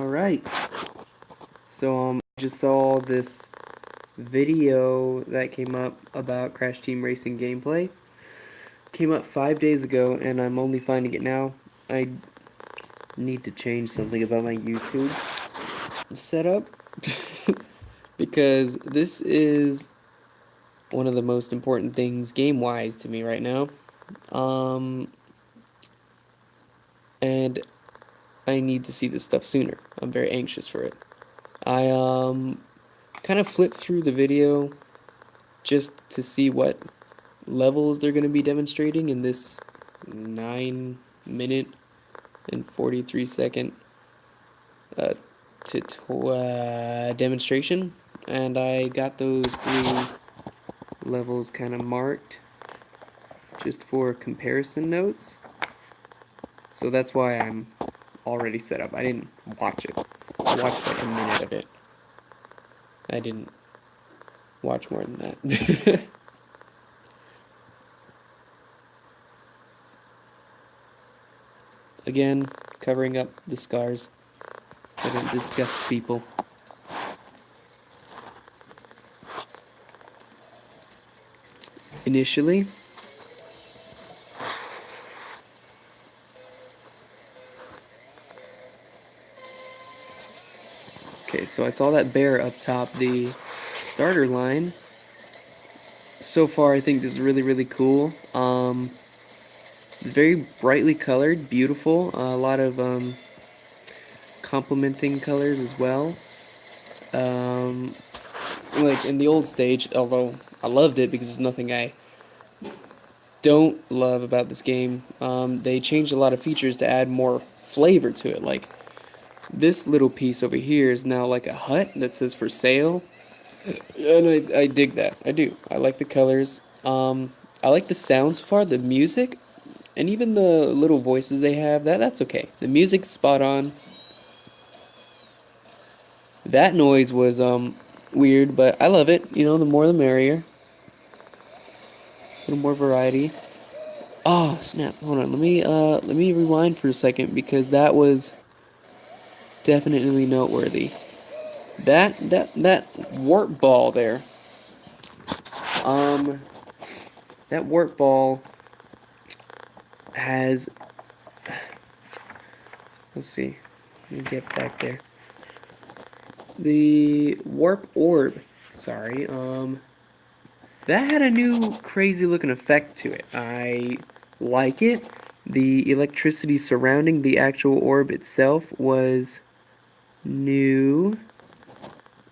Alright, so I just saw this video that came up about Crash Team Racing gameplay. Came up 5 days ago and I'm only finding it now. I need to change something about my YouTube setup because this is one of the most important things game-wise to me right now. And I need to see this stuff sooner. I'm very anxious for it. I kind of flipped through the video just to see what levels they're going to be demonstrating in this 9 minute and 43 second demonstration, and I got those 3 levels kind of marked just for comparison notes, so that's why I'm already set up. I didn't watch it. I watched like a minute of it. I didn't watch more than that. Again, covering up the scars so I don't disgust people. Initially, okay, so I saw that bear up top the starter line. So far, I think this is really cool. It's very brightly colored, beautiful. A lot of complementing colors as well. Like in the old stage, although I loved it because there's nothing I don't love about this game. They changed a lot of features to add more flavor to it. Like this little piece over here is now like a hut that says for sale. And I dig that. I do. I like the colors. I like the sound so far, the music, and even the little voices they have. That's okay. The music's spot on. That noise was weird, but I love it. You know, the more the merrier. A little more variety. Oh, snap. Hold on. Let me rewind for a second because that was definitely noteworthy. That warp ball there. That warp ball has, let's see. Let me get back there. The warp orb, sorry, that had a new crazy looking effect to it. I like it. The electricity surrounding the actual orb itself was new.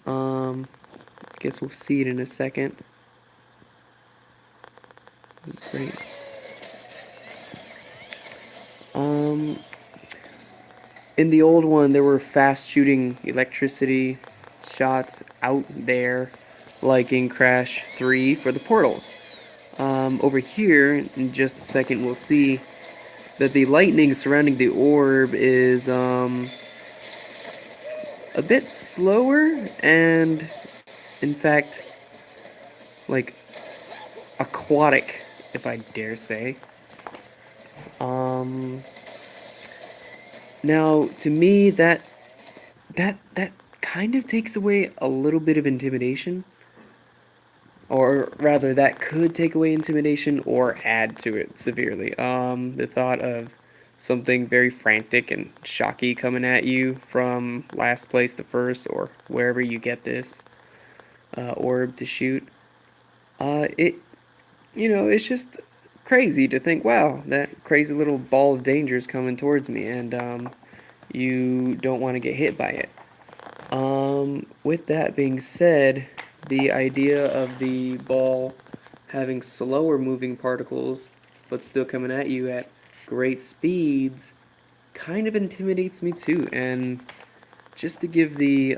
Guess we'll see it in a second. This is great. In the old one, there were fast shooting electricity shots out there, like in Crash 3 for the portals. Over here, in just a second, we'll see that the lightning surrounding the orb is a bit slower and, in fact, like aquatic, if I dare say. Now, to me, that kind of takes away a little bit of intimidation. Or rather, that could take away intimidation or add to it severely. The thought of something very frantic and shocky coming at you from last place to first, or wherever you get this orb to shoot. It's just crazy to think, wow, that crazy little ball of danger is coming towards me, and you don't want to get hit by it. With that being said, the idea of the ball having slower moving particles but still coming at you at great speeds kind of intimidates me too. And just to give the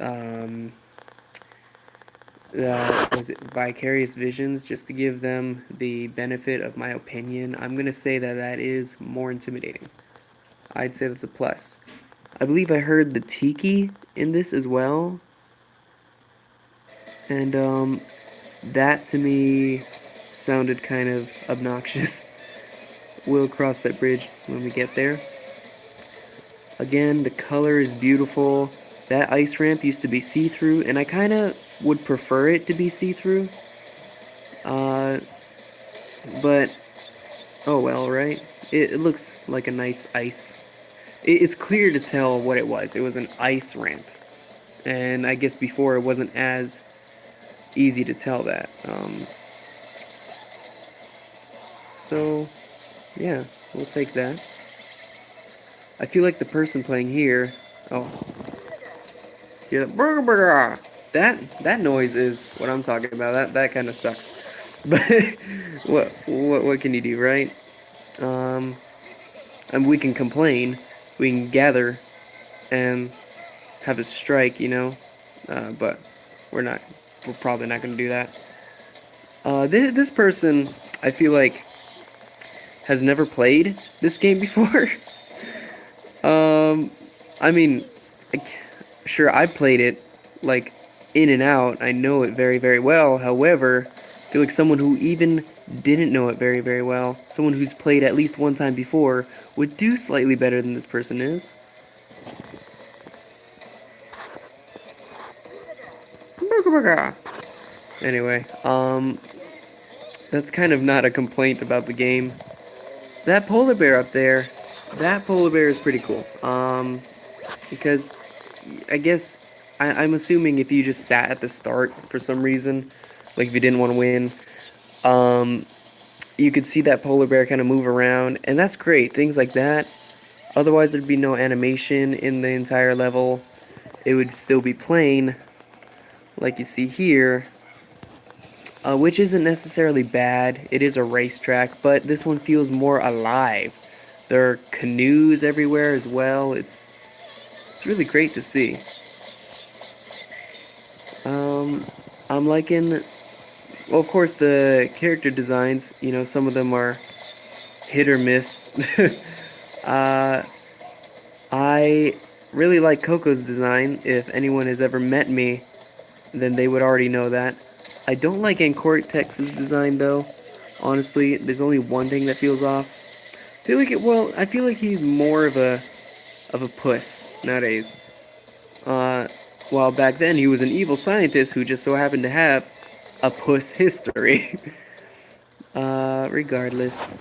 was it Vicarious Visions, just to give them the benefit of my opinion, I'm gonna say that is more intimidating. I'd say that's a plus. I believe I heard the Tiki in this as well, and that to me sounded kind of obnoxious. We'll cross that bridge when we get there. Again, the color is beautiful. That ice ramp used to be see-through, and I kind of would prefer it to be see-through. Uh, but, oh well, right? It looks like a nice ice. It's clear to tell what it was. It was an ice ramp. And I guess before it wasn't as easy to tell that. So, yeah, we'll take that. I feel like the person playing here. Oh, hear that burger burger. That noise is what I'm talking about. That kind of sucks. But what can you do, right? Um, and we can complain. We can gather and have a strike, you know. But we're not. We're probably not going to do that. This person, I feel like, has never played this game before. um, I mean, sure, I played it like in and out. I know it very, very well. However, I feel like someone who even didn't know it very, very well, someone who's played at least one time before, would do slightly better than this person is. Anyway, that's kind of not a complaint about the game. That polar bear up there, that polar bear is pretty cool. Because I guess I'm assuming if you just sat at the start for some reason, like if you didn't want to win, um, you could see that polar bear kind of move around, and that's great. Things like that. Otherwise, there'd be no animation in the entire level. It would still be plain, like you see here, which isn't necessarily bad. It is a racetrack, but this one feels more alive. There are canoes everywhere as well. It's really great to see. Um, I'm liking, well, of course, the character designs. You know, some of them are hit or miss. uh, I really like Coco's design. If anyone has ever met me, then they would already know that. I don't like Ancortex's design though. Honestly, there's only one thing that feels off. I feel like he's more of a puss nowadays. Uh, while back then he was an evil scientist who just so happened to have a puss history. Regardless,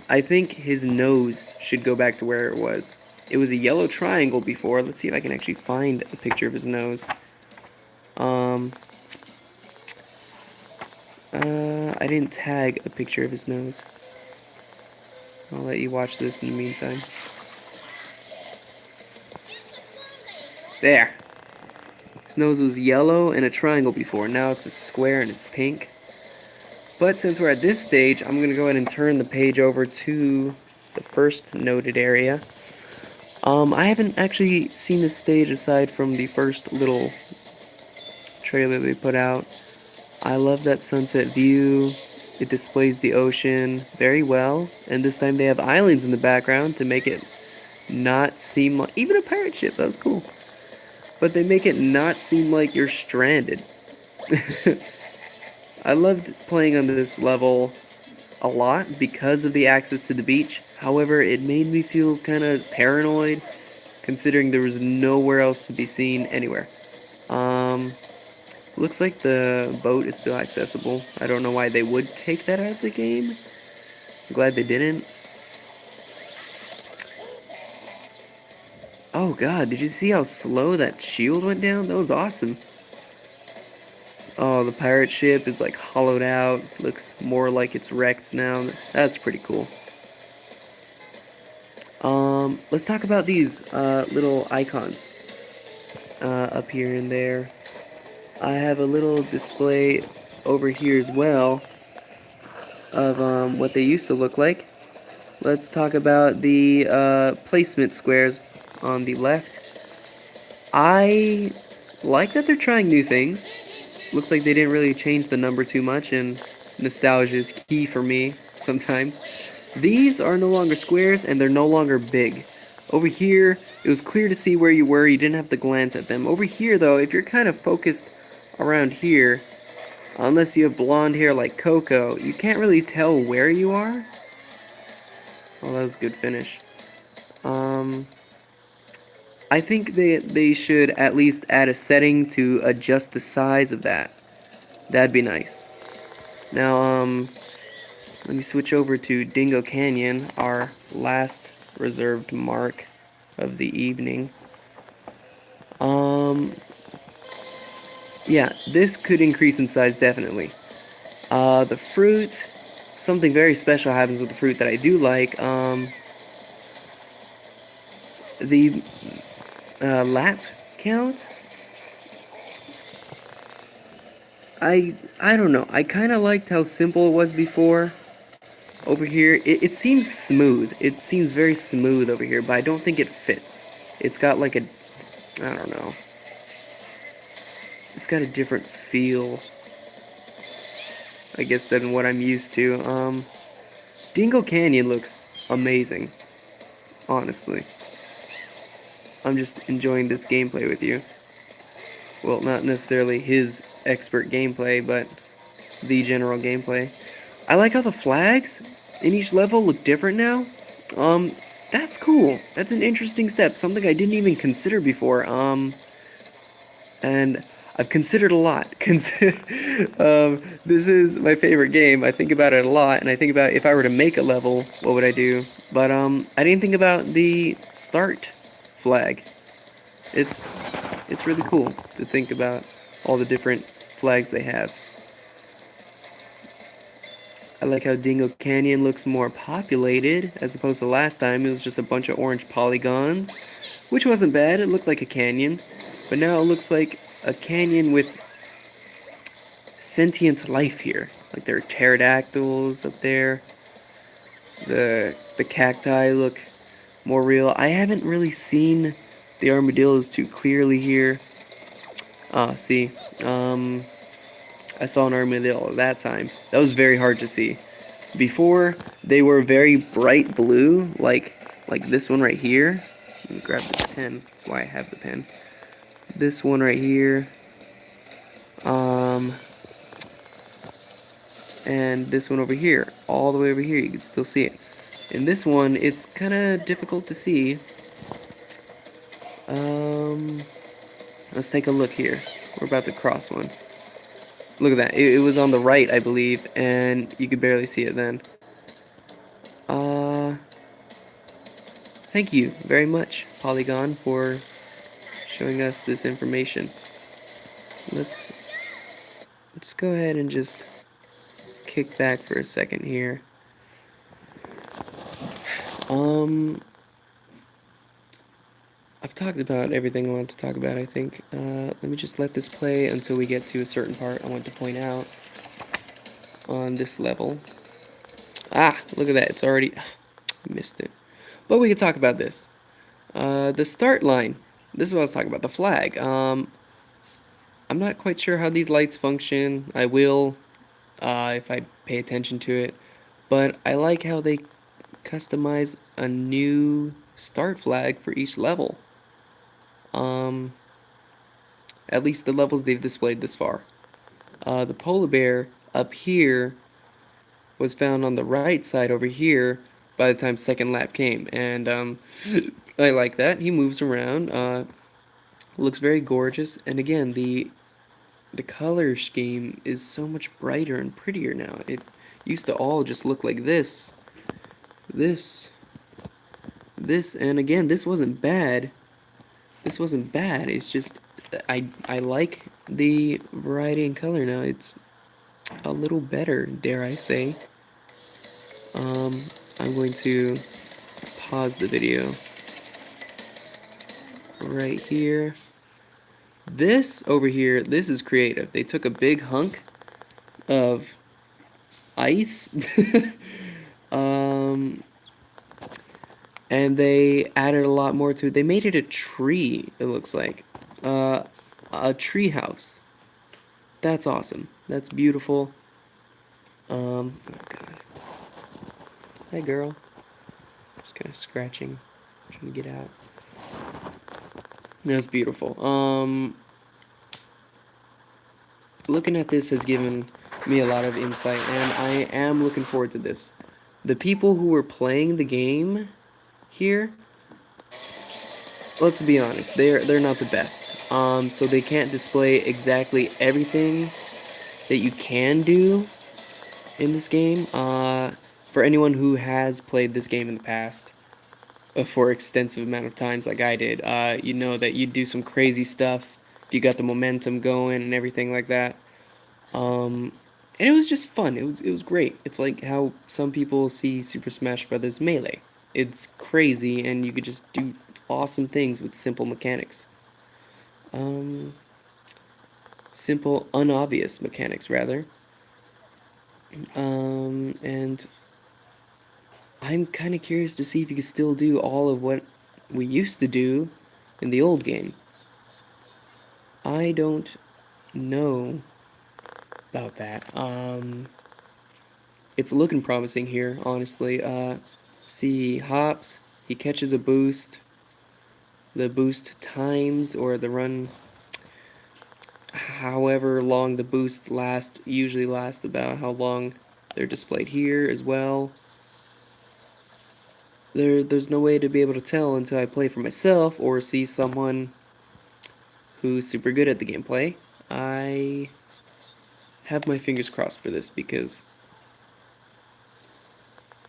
I think his nose should go back to where it was. It was a yellow triangle before. Let's see if I can actually find a picture of his nose. Um, I didn't tag a picture of his nose. I'll let you watch this in the meantime. There. His nose was yellow and a triangle before. Now it's a square and it's pink. But since we're at this stage, I'm going to go ahead and turn the page over to the first noted area. I haven't actually seen this stage aside from the first little trailer they put out. I love that sunset view. It displays the ocean very well. And this time they have islands in the background to make it not seem like... Even a pirate ship, that was cool. But they make it not seem like you're stranded. I loved playing on this level a lot because of the access to the beach. However, it made me feel kind of paranoid considering there was nowhere else to be seen anywhere. Um, Looks like the boat is still accessible. I don't know why they would take that out of the game. I'm glad they didn't. Oh god, did you see how slow that shield went down? That was awesome. Oh, the pirate ship is like hollowed out. Looks more like it's wrecked now. That's pretty cool. Let's talk about these little icons up here and there. I have a little display over here as well of what they used to look like. Let's talk about the placement squares on the left. I like that they're trying new things. Looks like they didn't really change the number too much, and nostalgia is key for me sometimes. These are no longer squares, and they're no longer big. Over here, it was clear to see where you were. You didn't have to glance at them. Over here, though, if you're kind of focused around here, unless you have blonde hair like Coco, you can't really tell where you are. Oh, that was a good finish. Um, I think they should at least add a setting to adjust the size of that. That'd be nice. Now, let me switch over to Dingo Canyon, our last reserved mark of the evening. Um, yeah, this could increase in size definitely. The fruit, something very special happens with the fruit that I do like. The lap count. I don't know. I kind of liked how simple it was before. Over here, it seems smooth. It seems very smooth over here, but I don't think it fits. It's got like a, I don't know. It's got a different feel, I guess, than what I'm used to. Dingo Canyon looks amazing, honestly. I'm just enjoying this gameplay with you. Well, not necessarily his expert gameplay, but the general gameplay. I like how the flags in each level look different now. Um, that's cool. That's an interesting step. Something I didn't even consider before. And I've considered a lot. This is my favorite game. I think about it a lot, and I think about if I were to make a level, what would I do? But I didn't think about the start flag. It's it's really cool to think about all the different flags they have. I like how Dingo Canyon looks more populated as opposed to last time. It was just a bunch of orange polygons, which wasn't bad. It looked like a canyon, but now it looks like a canyon with sentient life here. Like there are pterodactyls up there. The cacti look more real. I haven't really seen the armadillos too clearly here. Ah, see. I saw an armadillo that time. That was very hard to see. Before, they were very bright blue, like this one right here. Let me grab this pen. That's why I have the pen. This one right here. Um, and this one over here. All the way over here, you can still see it. In this one, it's kind of difficult to see. Um, let's take a look here. We're about to cross one. Look at that. It was on the right, I believe, and you could barely see it then. Uh, Thank you very much, Polygon, for showing us this information. Let's let's go ahead and just kick back for a second here. Um, I've talked about everything I want to talk about, I think. Let me just let this play until we get to a certain part I want to point out on this level. Ah, look at that. It's already missed it. But we can talk about this. The start line. This is what I was talking about, the flag. I'm not quite sure how these lights function. I will, if I pay attention to it. But I like how they customize a new start flag for each level. Um, at least the levels they've displayed this far. The polar bear up here was found on the right side over here by the time second lap came, and I like that. He moves around, looks very gorgeous, and again, the color scheme is so much brighter and prettier now. It used to all just look like this, and again, this wasn't bad. This wasn't bad. It's just I like the variety in color now. It's a little better, dare I say. Um, I'm going to pause the video right here. This over here, this is creative. They took a big hunk of ice um, and they added a lot more to it. They made it a tree, it looks like. A tree house. That's awesome. That's beautiful. Oh god. Hi girl. Just kind of scratching, trying to get out. That's beautiful. Looking at this has given me a lot of insight, and I am looking forward to this. The people who were playing the game here let's be honest, they're not the best. So they can't display exactly everything that you can do in this game. For anyone who has played this game in the past, for extensive amount of times like I did, you know that you do some crazy stuff if you got the momentum going and everything like that. Um, and it was just fun. It was great. It's like how some people see Super Smash Bros. Melee. It's crazy, and you could just do awesome things with simple mechanics. Um, Simple, unobvious mechanics, rather. And I'm kind of curious to see if you can still do all of what we used to do in the old game. I don't know about that. It's looking promising here, honestly. See, hops, he catches a boost. The boost times or the run, however long the boost lasts, usually lasts about how long they're displayed here as well. There's no way to be able to tell until I play for myself or see someone who's super good at the gameplay. I have my fingers crossed for this because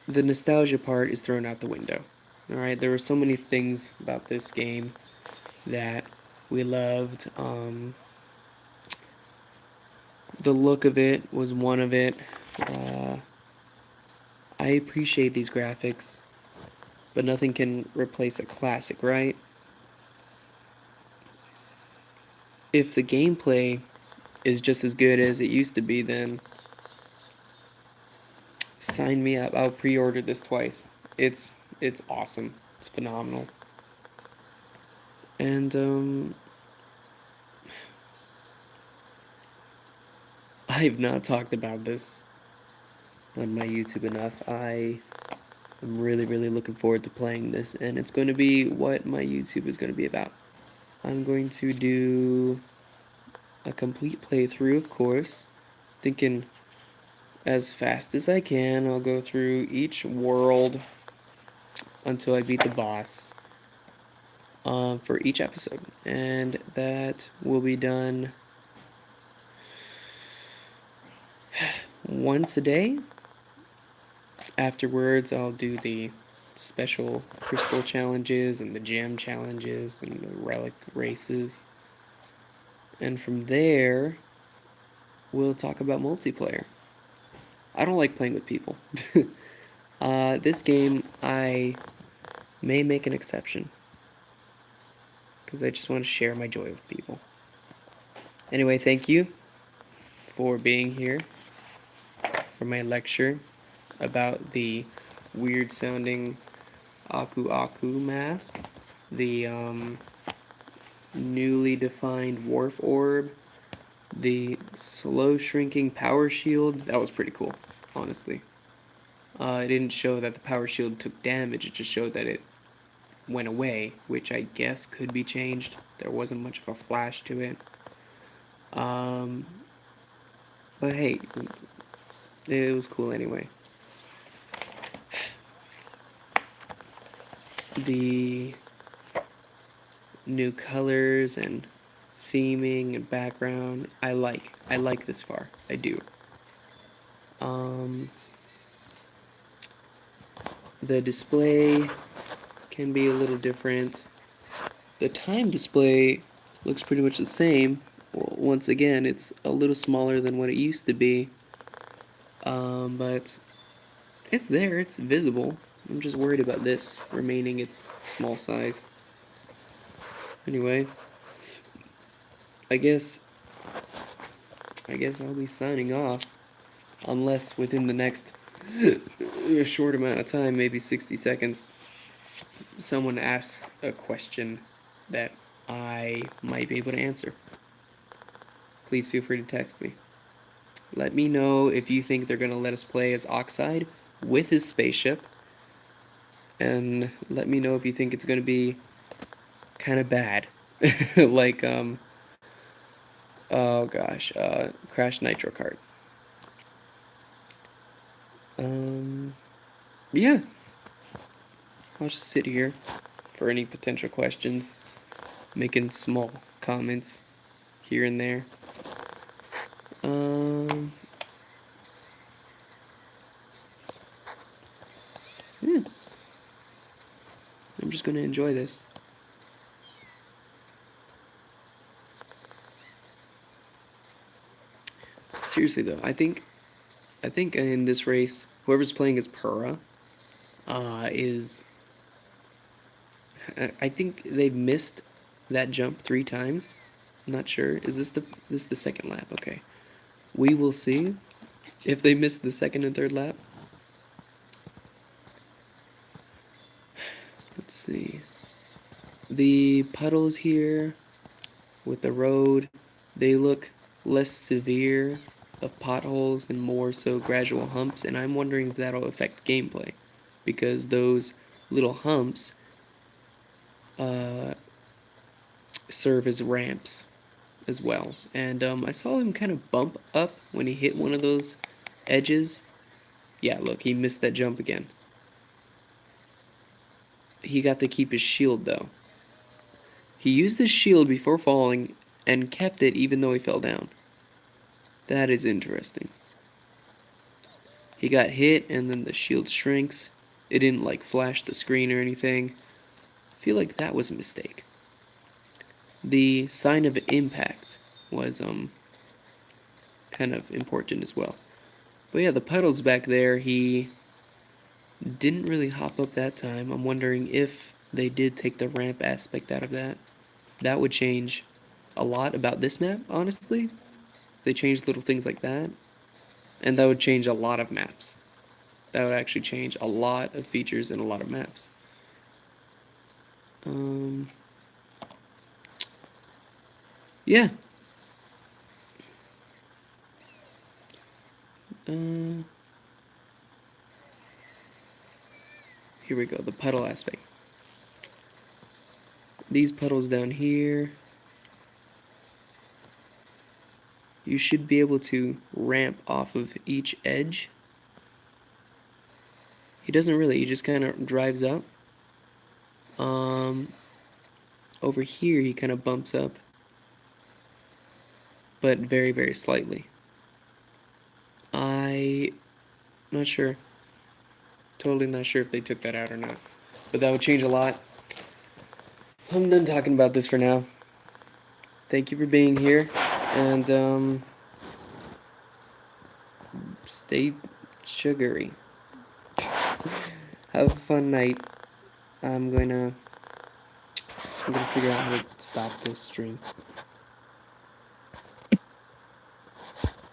the nostalgia part is thrown out the window. Alright, there were so many things about this game that we loved. The look of it was one of it. Uh, I appreciate these graphics, but nothing can replace a classic, right? If the gameplay is just as good as it used to be, then sign me up. I'll pre-order this twice. It's it's awesome. It's phenomenal. And I've not talked about this on my YouTube enough. I am really looking forward to playing this, and it's going to be what my YouTube is going to be about. I'm going to do a complete playthrough, of course, thinking as fast as I can. I'll go through each world until I beat the boss for each episode, and that will be done once a day. Afterwards, I'll do the special crystal challenges and the gem challenges and the relic races. And from there, we'll talk about multiplayer. I don't like playing with people. This game, I may make an exception because I just want to share my joy with people. Anyway, thank you for being here for my lecture about the weird sounding Aku Aku mask, the newly defined warp orb, the slow shrinking power shield. That was pretty cool, honestly. It didn't show that the power shield took damage, it just showed that it went away, which I guess could be changed. There wasn't much of a flash to it. Um, but hey, it was cool anyway. The new colors and theming and background, I like. I like this far. I do. Um, the display can be a little different. The time display looks pretty much the same. Well, once again, it's a little smaller than what it used to be. But it's there, it's visible. I'm just worried about this remaining its small size. Anyway, I guess I'll be signing off unless within the next a short amount of time, maybe 60 seconds, someone asks a question that I might be able to answer. Please feel free to text me. Let me know if you think they're going to let us play as Oxide with his spaceship. And let me know if you think it's going to be kind of bad. Like, oh gosh, Crash Nitro Kart. Yeah, I'll just sit here for any potential questions, making small comments here and there. Yeah. I'm just gonna enjoy this. Seriously though, I think in this race, whoever's playing as Pura, is I think they've missed that jump 3 times. I'm not sure. Is this the second lap? Okay. We will see if they missed the second and third lap. Let's see. The puddles here with the road, they look less severe of potholes and more so gradual humps, and I'm wondering if that'll affect gameplay, because those little humps serve as ramps as well. And I saw him kind of bump up when he hit one of those edges. Yeah, look, he missed that jump again. He got to keep his shield though. He used his shield before falling and kept it even though he fell down. That is interesting. He got hit and then the shield shrinks. It didn't like flash the screen or anything. I feel like that was a mistake. The sign of impact was kind of important as well. But yeah, the puddles back there, he didn't really hop up that time. I'm wondering if they did take the ramp aspect out of that. That would change a lot about this map, honestly. They changed little things like that. And that would change a lot of maps. That would actually change a lot of features in a lot of maps. Yeah. Here we go, the puddle aspect. These puddles down here, you should be able to ramp off of each edge. He doesn't really, he just kind of drives up. Over here he kind of bumps up, but very, very slightly. Not sure. Totally not sure if they took that out or not. But that would change a lot. I'm done talking about this for now. Thank you for being here, and stay sugary. Have a fun night. I'm gonna figure out how to stop this stream.